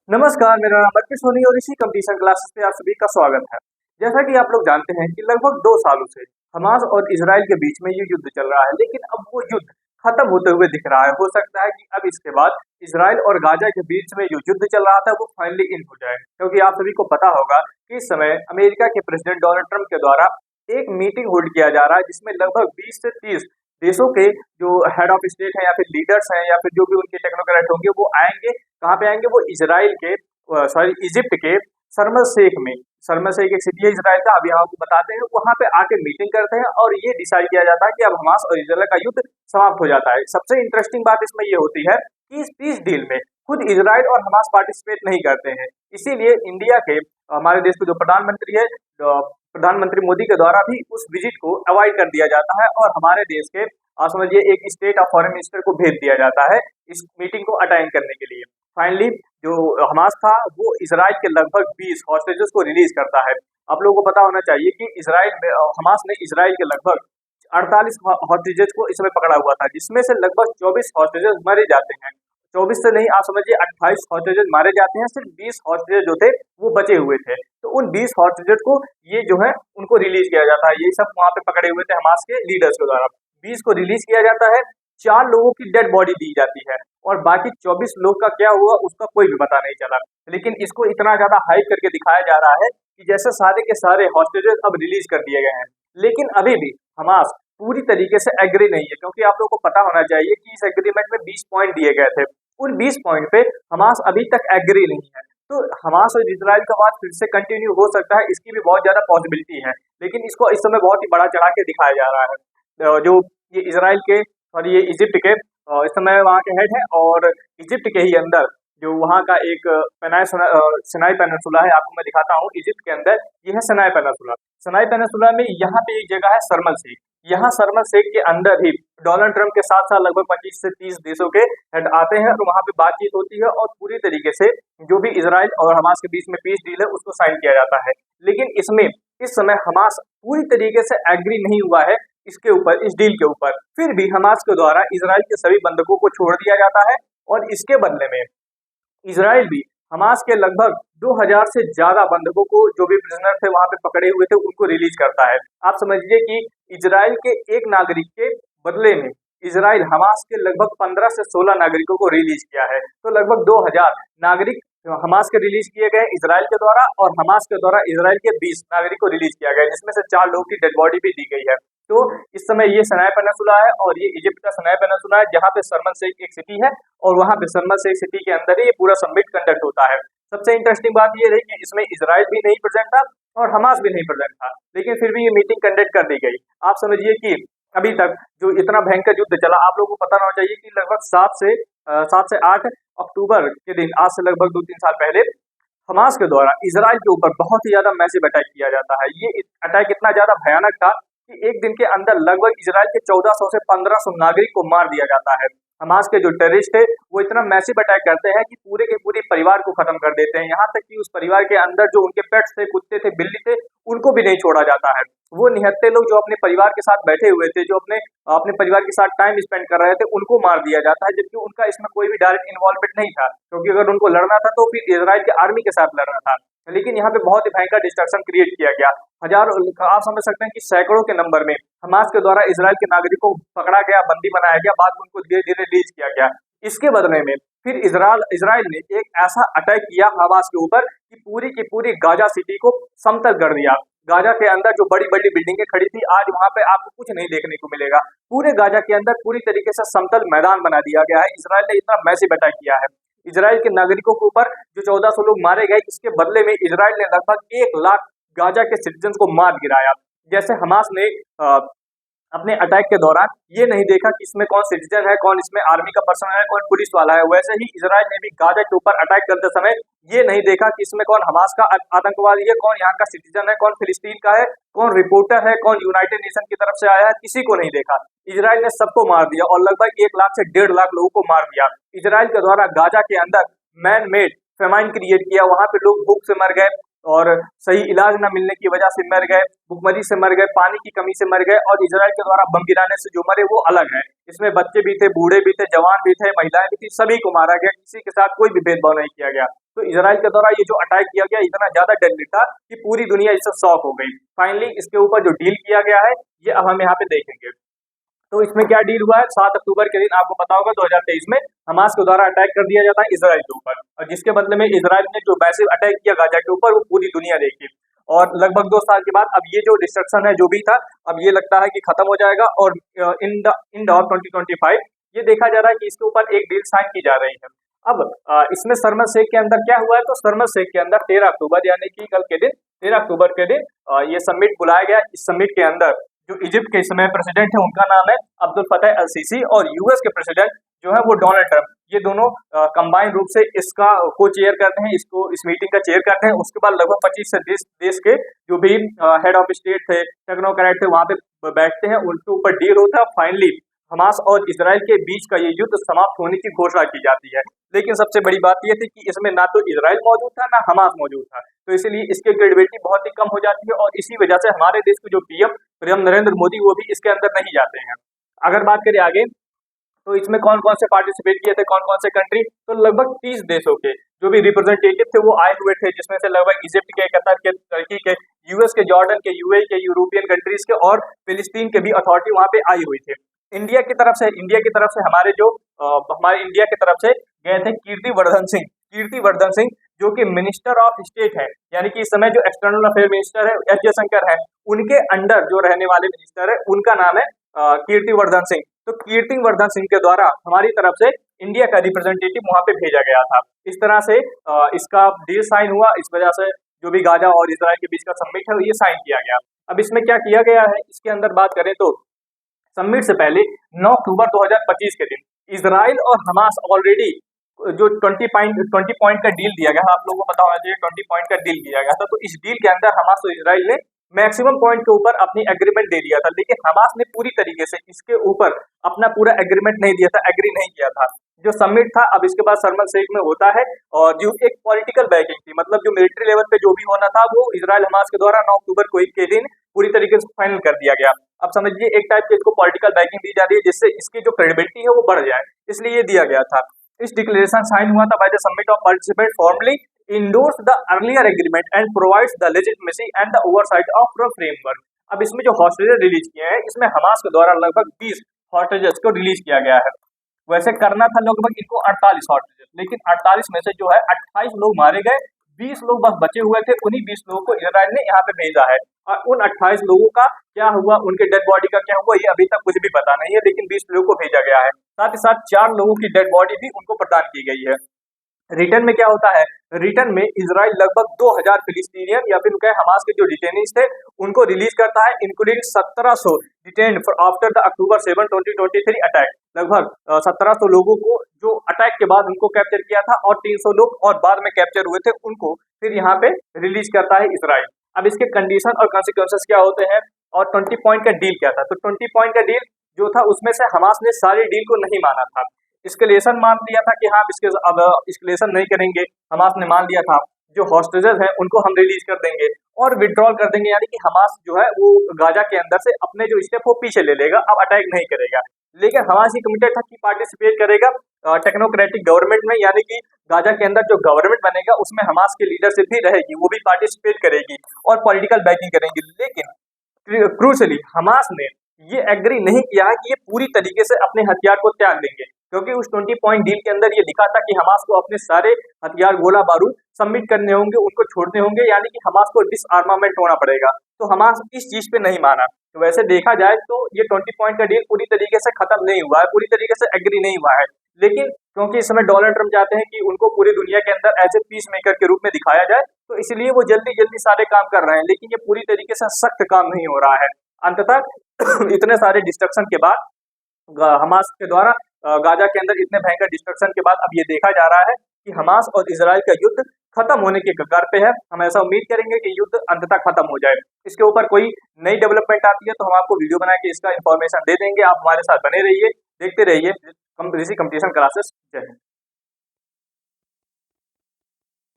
नमस्कार, मेरा नाम अर्पित सोनी और इसी कंपटीशन क्लासेस पे आप सभी का स्वागत है। जैसा कि आप लोग जानते हैं कि लगभग 2 सालों से हमास और इजराइल के बीच में ये युद्ध चल रहा है, लेकिन अब वो युद्ध खत्म होते हुए दिख रहा है। हो सकता है कि अब इसके बाद इजराइल और गाजा के बीच में जो युद्ध चल रहा था वो फाइनली एंड हो जाए, क्योंकि आप सभी को पता होगा कि इस समय अमेरिका के प्रेसिडेंट डोनाल्ड ट्रंप के द्वारा एक मीटिंग होल्ड किया जा रहा है, जिसमें लगभग 20 से 30 देशों के जो हेड ऑफ स्टेट हैं या फिर लीडर्स हैं या फिर जो भी उनके टेक्नोक्रेट होंगे वो आएंगे। कहाँ पे आएंगे? वो इजराइल के सॉरी इजिप्ट के शर्म el शेख में। शर्म el शेख एक सिटी है इजराइल का, अब यहाँ आपको बताते हैं। वहाँ पे आके मीटिंग करते हैं और ये डिसाइड किया जाता है कि अब हमास और इजराइल का युद्ध समाप्त हो जाता है। सबसे इंटरेस्टिंग बात इसमें ये होती है कि इस पीस डील में खुद इजराइल और हमास पार्टिसिपेट नहीं करते हैं। इसीलिए इंडिया के हमारे देश के जो प्रधानमंत्री है, प्रधानमंत्री मोदी के द्वारा भी उस विजिट को अवॉइड कर दिया जाता है और हमारे देश के समझिए एक स्टेट ऑफ फॉरेन मिनिस्टर को भेज दिया जाता है इस मीटिंग को अटेंड करने के लिए। फाइनली जो हमास था वो इजराइल के लगभग 20 हॉस्टेजेस को रिलीज करता है। आप लोगों को पता होना चाहिए कि इजराइल में हमास ने इजराइल के लगभग 48 हॉस्टेजेस को इसमें पकड़ा हुआ था, जिसमें से लगभग 24 हॉस्टेजेस मारे जाते हैं। 24 से नहीं, आप समझिए 28 हॉस्टेजेस मारे जाते हैं, सिर्फ 20 हॉस्टेजेस जो थे वो बचे हुए थे। तो उन 20 हॉस्टेजेस को ये जो है उनको रिलीज किया जाता है। ये सब वहाँ पे पकड़े हुए थे हमास के लीडर्स के द्वारा। 20 को रिलीज किया जाता है, 4 लोगों की डेड बॉडी दी जाती है और बाकी 24 लोग का क्या हुआ उसका कोई भी पता नहीं चला। लेकिन इसको इतना ज्यादा हाइप करके दिखाया जा रहा है कि जैसे सारे के सारे हॉस्टेजेस अब रिलीज कर दिए गए हैं। लेकिन अभी भी हमास पूरी तरीके से एग्री नहीं है, क्योंकि आप लोगों को पता होना चाहिए कि इस एग्रीमेंट में 20 पॉइंट दिए गए थे। उन 20 पॉइंट पे हमास अभी तक एग्री नहीं है। तो हमास और इजराइल का बात फिर से कंटिन्यू हो सकता है, इसकी भी बहुत ज्यादा पॉसिबिलिटी है। लेकिन इसको इस समय बहुत ही बड़ा चढ़ा के दिखाया जा रहा है। जो ये इजराइल के और ये इजिप्ट के इस समय वहाँ के हेड है, और इजिप्ट के ही अंदर जो वहाँ का एक सिनाई पेनिनसुला है, आपको मैं दिखाता हूँ। इजिप्ट के अंदर ये है सिनाई पेनिनसुला। सिनाई पेनिनसुला में यहाँ पे एक जगह है शर्म el शेख। यहाँ शर्म el शेख के अंदर ही डोनाल्ड ट्रंप के साथ साथ लगभग 25 से 30 देशों के हेड आते हैं और वहाँ पे बातचीत होती है और पूरी तरीके से जो भी इजराइल और हमास के बीच में पीस डील है उसको साइन किया जाता है। लेकिन इसमें इस समय हमास पूरी तरीके से एग्री नहीं हुआ है इसके ऊपर, इस डील के ऊपर। फिर भी हमास के द्वारा इजराइल के सभी बंधकों को छोड़ दिया जाता है और इसके बदले में इजराइल भी हमास के लगभग 2000 से ज्यादा बंधकों को, जो भी प्रिजनर थे वहां पे पकड़े हुए थे, उनको रिलीज करता है। आप समझिए कि इजराइल के एक नागरिक के बदले में इजराइल हमास के लगभग 15 से 16 नागरिकों को रिलीज किया है। तो लगभग 2000 नागरिक हमास के रिलीज किए गए इजराइल के द्वारा, और हमास के द्वारा इजराइल के 20 नागरिक को रिलीज किया गया, जिसमें से 4 लोगों की डेड बॉडी भी दी गई है। तो इस समय ये सिनाई पेनिनसुला है और ये इजिप्ट का सिनाई पेनिनसुला है, जहाँ पे शर्म el शेख एक सिटी है और वहाँ पे शर्म el शेख सिटी के अंदर ही ये पूरा समिट कंडक्ट होता है। सबसे इंटरेस्टिंग बात ये रही कि इसमें इजराइल भी नहीं प्रेजेंट था और हमास भी नहीं प्रेजेंट था, लेकिन फिर भी ये मीटिंग कंडक्ट कर दी गई। आप समझिए कि अभी तक जो इतना भयंकर युद्ध चला, आप लोगों को पता होना चाहिए कि लगभग 7 से 8 अक्टूबर के दिन, आज से लगभग 2-3 साल पहले, हमास के द्वारा इजराइल के ऊपर बहुत ही ज्यादा मैसिव अटैक किया जाता है। ये अटैक इतना ज्यादा भयानक था कि एक दिन के अंदर लगभग इजराइल के 1400 से 1500 नागरिक को मार दिया जाता है। हमास के जो टेररिस्ट थे वो इतना मैसिव अटैक करते हैं कि पूरे के पूरे परिवार को खत्म कर देते हैं। यहाँ तक कि उस परिवार के अंदर जो उनके पेट्स थे, कुत्ते थे, बिल्ली थे, उनको भी नहीं छोड़ा जाता है। वो निहत्थे लोग जो अपने परिवार के साथ बैठे हुए थे, जो अपने अपने परिवार के साथ टाइम स्पेंड कर रहे थे, उनको मार दिया जाता है, जबकि उनका इसमें कोई भी डायरेक्ट इन्वॉल्वमेंट नहीं था। क्योंकि अगर उनको लड़ना था तो फिर इजराइल के आर्मी के साथ लड़ना था। लेकिन यहाँ पे बहुत ही भयंकर डिस्ट्रक्शन क्रिएट किया गया। हजारों, आप समझ सकते हैं कि सैकड़ों के नंबर में हमास के द्वारा इजराइल के नागरिकों को पकड़ा गया, बंदी बनाया गया, बाद में उनको धीरे धीरे रिलीज किया गया। इसके बदले में फिर इजराइल ने एक ऐसा अटैक किया हमास के ऊपर कि पूरी की पूरी गाजा सिटी को समतल कर दिया। गाजा के अंदर जो बड़ी बड़ी बिल्डिंगें खड़ी थी, आज वहां पे आपको कुछ नहीं देखने को मिलेगा। पूरे गाजा के अंदर पूरी तरीके से समतल मैदान बना दिया गया है। इजराइल ने इतना मैसिव अटैक किया है। इजराइल के नागरिकों के ऊपर जो 1400 लोग मारे गए, इसके बदले में इजराइल ने लगभग 1 लाख गाजा के सिटीजन को मार गिराया। जैसे हमास ने अपने अटैक के दौरान ये नहीं देखा कि इसमें कौन सिटीजन है, कौन इसमें आर्मी का पर्सन है, कौन पुलिस वाला है, वैसे ही इजराइल ने भी गाजा के ऊपर अटैक करते समय ये नहीं देखा कि इसमें कौन हमास का आतंकवादी है, कौन यहाँ का सिटीजन है, कौन फिलिस्तीन का है, कौन रिपोर्टर है, कौन यूनाइटेड नेशन की तरफ से आया है, किसी को नहीं देखा। इजराइल ने सबको मार दिया और लगभग 1 लाख से 1.5 लाख लोगों को मार दिया। इजराइल के द्वारा गाजा के अंदर मैन मेड फेमाइन क्रिएट किया। वहां पे लोग भूख से मर गए और सही इलाज न मिलने की वजह से मर गए, भुखमरी से मर गए, पानी की कमी से मर गए, और इजराइल के द्वारा बम गिराने से जो मरे वो अलग है। इसमें बच्चे भी थे, बूढ़े भी थे, जवान भी थे, महिलाएं भी थी, सभी को मारा गया। किसी के साथ कोई भी भेदभाव नहीं किया गया। तो इजराइल के द्वारा ये जो अटैक किया गया इतना ज्यादा डेडली था कि पूरी दुनिया इससे शॉक हो गई। फाइनली इसके ऊपर जो डील किया गया है ये अब हम यहाँ पे देखेंगे। तो इसमें क्या डील हुआ है, 7 अक्टूबर के दिन आपको पता होगा 2023 में हमास के द्वारा अटैक कर दिया जाता है इजराइल के ऊपर, और जिसके बदले में इजराइल ने जो मैसिव अटैक किया गाजा के ऊपर वो पूरी दुनिया देखी। और लगभग 2 साल के बाद अब ये जो डिस्ट्रक्शन है जो भी था अब ये लगता है कि खत्म हो जाएगा, और इन ऑफ 2025 ये देखा जा रहा है कि इसके ऊपर एक डील साइन की जा रही है। अब इसमें शर्म शेख के अंदर क्या हुआ है, तो शर्म शेख के अंदर 13 अक्टूबर यानी कि कल के दिन 13 अक्टूबर के दिन ये समिट बुलाया गया। इस समिट के अंदर जो इजिप्ट के इस समय प्रेसिडेंट है उनका नाम है अब्दुल फतेह अल सीसी, और यूएस के प्रेसिडेंट जो है वो डोनाल्ड ट्रंप, ये दोनों कंबाइन रूप से इसका को चेयर करते हैं, इसको इस मीटिंग का चेयर करते हैं। उसके बाद लगभग 25 से 30 देश के जो भी हेड ऑफ स्टेट थे, टेक्नोक्रेट थे, वहां पे बैठते हैं, उनके ऊपर डील होता है। फाइनली हमास और इजराइल के बीच का ये युद्ध समाप्त होने की घोषणा की जाती है। लेकिन सबसे बड़ी बात यह थी कि इसमें ना तो इजराइल मौजूद था ना हमास मौजूद था, तो इसलिए इसकी क्रेडिबिलिटी बहुत ही कम हो जाती है, और इसी वजह से हमारे देश के जो पीएम नरेंद्र मोदी वो भी इसके अंदर नहीं जाते हैं। अगर बात करें आगे तो इसमें कौन कौन से पार्टिसिपेट किए थे, कौन कौन से कंट्री, तो लगभग 30 देशों के जो भी रिप्रेजेंटेटिव थे वो आए हुए थे, जिसमें से लगभग इजिप्ट के, कतर के, टर्की के, यूएस के, जॉर्डन के, यूएई के, यूरोपियन कंट्रीज के और फिलिस्तीन के भी अथॉरिटी वहां पे आई हुई थी। इंडिया की तरफ से हमारे जो हमारे इंडिया की तरफ से गए थे कीर्तिवर्धन सिंह जो कि मिनिस्टर ऑफ स्टेट है, यानी कि इस समय जो एक्सटर्नल अफेयर मिनिस्टर है एस जयशंकर है, उनके अंडर जो रहने वाले मिनिस्टर है उनका नाम है कीर्तिवर्धन सिंह। तो कीर्तिवर्धन सिंह के द्वारा हमारी तरफ से इंडिया का रिप्रेजेंटेटिव वहां पे भेजा गया था। इस तरह से इसका डील साइन हुआ, इस वजह से जो भी गाजा और इजराइल के बीच का समिट है ये साइन किया गया। अब इसमें क्या किया गया है, इसके अंदर बात करें तो समिट से पहले 9 अक्टूबर 2025 के दिन इजराइल और हमास ऑलरेडी जो 20 पॉइंट का डील दिया गया, आप लोगों को पता होना चाहिए 20 पॉइंट का डील दिया गया था। तो इस डील के अंदर हमास और इजराइल ने मैक्सिमम पॉइंट के ऊपर अपनी एग्रीमेंट दे दिया था, लेकिन हमास ने पूरी तरीके से इसके ऊपर अपना पूरा एग्रीमेंट नहीं दिया था, एग्री नहीं किया था। जो समिट था अब इसके बाद शर्म शेख में होता है, और जो एक पॉलिटिकल बैकिंग थी, मतलब जो मिलिट्री लेवल पे जो भी होना था वो इजराइल हमास के द्वारा 9 अक्टूबर को के दिन पूरी तरीके से फाइनल कर दिया गया। अब समझिए एक टाइप की इसको पॉलिटिकल बैकिंग दी जा रही है जिससे इसकी जो क्रेडिबिलिटी है वो बढ़ जाए, इसलिए ये दिया गया था। इस डिक्लेरेशन साइन हुआ था by the summit of participant formally endorse the earlier agreement and provides the legitimacy and the oversight of the framework. अब इसमें जो हॉस्टेजेस रिलीज किए हैं इसमें हमास के द्वारा लगभग 20 हॉस्टेजेस को रिलीज किया गया है। वैसे करना था लगभग इनको 48 हॉस्टेजेस, लेकिन 48 में से जो है 28 लोग मारे गए, 20 लोग बस बचे हुए थे। उन्हीं 20 लोगों को इजराइल ने यहाँ पे भेजा है, और उन 28 लोगों का क्या हुआ, उनके डेड बॉडी का क्या हुआ ये अभी तक कुछ भी पता नहीं है, लेकिन 20 लोगों को भेजा गया है। साथ ही साथ 4 लोगों की डेड बॉडी भी उनको प्रदान की गई है। रिटर्न में क्या होता है, रिटर्न में इजराइल लगभग 2000 फिलिस्तीनियन या फिर कहे हमास के जो डिटेनीज थे उनको रिलीज करता है, including 1700 detained after the October 7, 2023 attack. लगभग 1700 लोगों को जो अटैक के बाद उनको कैप्चर किया था, और 300 लोग और बाद में कैप्चर हुए थे उनको फिर यहाँ पे रिलीज करता है इजराइल। अब इसके कंडीशन और कॉन्सिक्वेंसेस क्या होते हैं, और 20 पॉइंट का डील क्या था, तो 20 पॉइंट का डील जो था उसमें से हमास ने सारे डील को नहीं माना था, एस्केलेशन मान लिया था कि हाँ अब एस्केलेशन नहीं करेंगे। हमास ने मान लिया था जो हॉस्टेजेस हैं उनको हम रिलीज कर देंगे और विड्रॉल कर देंगे, यानी कि हमास जो है वो गाजा के अंदर से अपने जो स्टेप वो पीछे ले लेगा, अब अटैक नहीं करेगा। लेकिन हमास ही कमिटेड था कि पार्टिसिपेट करेगा टेक्नोक्रेटिक गवर्नमेंट में, यानी कि गाजा के अंदर जो गवर्नमेंट बनेगा उसमें हमास की लीडरशिप भी रहेगी, वो भी पार्टिसिपेट करेगी और पॉलिटिकल बैकिंग करेंगी। लेकिन क्रूशली हमास ने ये एग्री नहीं किया है कि ये पूरी तरीके से अपने हथियार को त्याग देंगे, क्योंकि उस 20 पॉइंट डील के अंदर ये लिखा था कि हमास को अपने सारे हथियार गोला बारूद सबमिट करने होंगे, उनको छोड़ने होंगे, यानी कि हमास को डिसआर्मामेंट होना पड़ेगा। तो हमास इस चीज पे नहीं माना। तो वैसे देखा जाए तो ये 20 पॉइंट का डील पूरी तरीके से खत्म नहीं हुआ है, पूरी तरीके से एग्री नहीं हुआ है। लेकिन क्योंकि इस समय डोनाल्ड ट्रंप चाहते हैं कि उनको पूरी दुनिया के अंदर एज ए पीस मेकर के रूप में दिखाया जाए, तो इसलिए वो जल्दी जल्दी सारे काम कर रहे हैं, लेकिन ये पूरी तरीके से सख्त काम नहीं हो रहा है। अंततः इतने सारे डिस्ट्रक्शन के बाद हमास के द्वारा गाजा के अंदर इतने भयंकर डिस्ट्रक्शन के बाद अब ये देखा जा रहा है कि हमास और इजराइल का युद्ध खत्म होने के कगार पे है। हम ऐसा उम्मीद करेंगे कि युद्ध अंततः खत्म हो जाए। इसके ऊपर कोई नई डेवलपमेंट आती है तो हम आपको वीडियो बना के इसका इन्फॉर्मेशन दे देंगे। आप हमारे साथ बने रहिए, देखते रहिए ऋषि कंपटीशन क्लासेस। जय हिंद।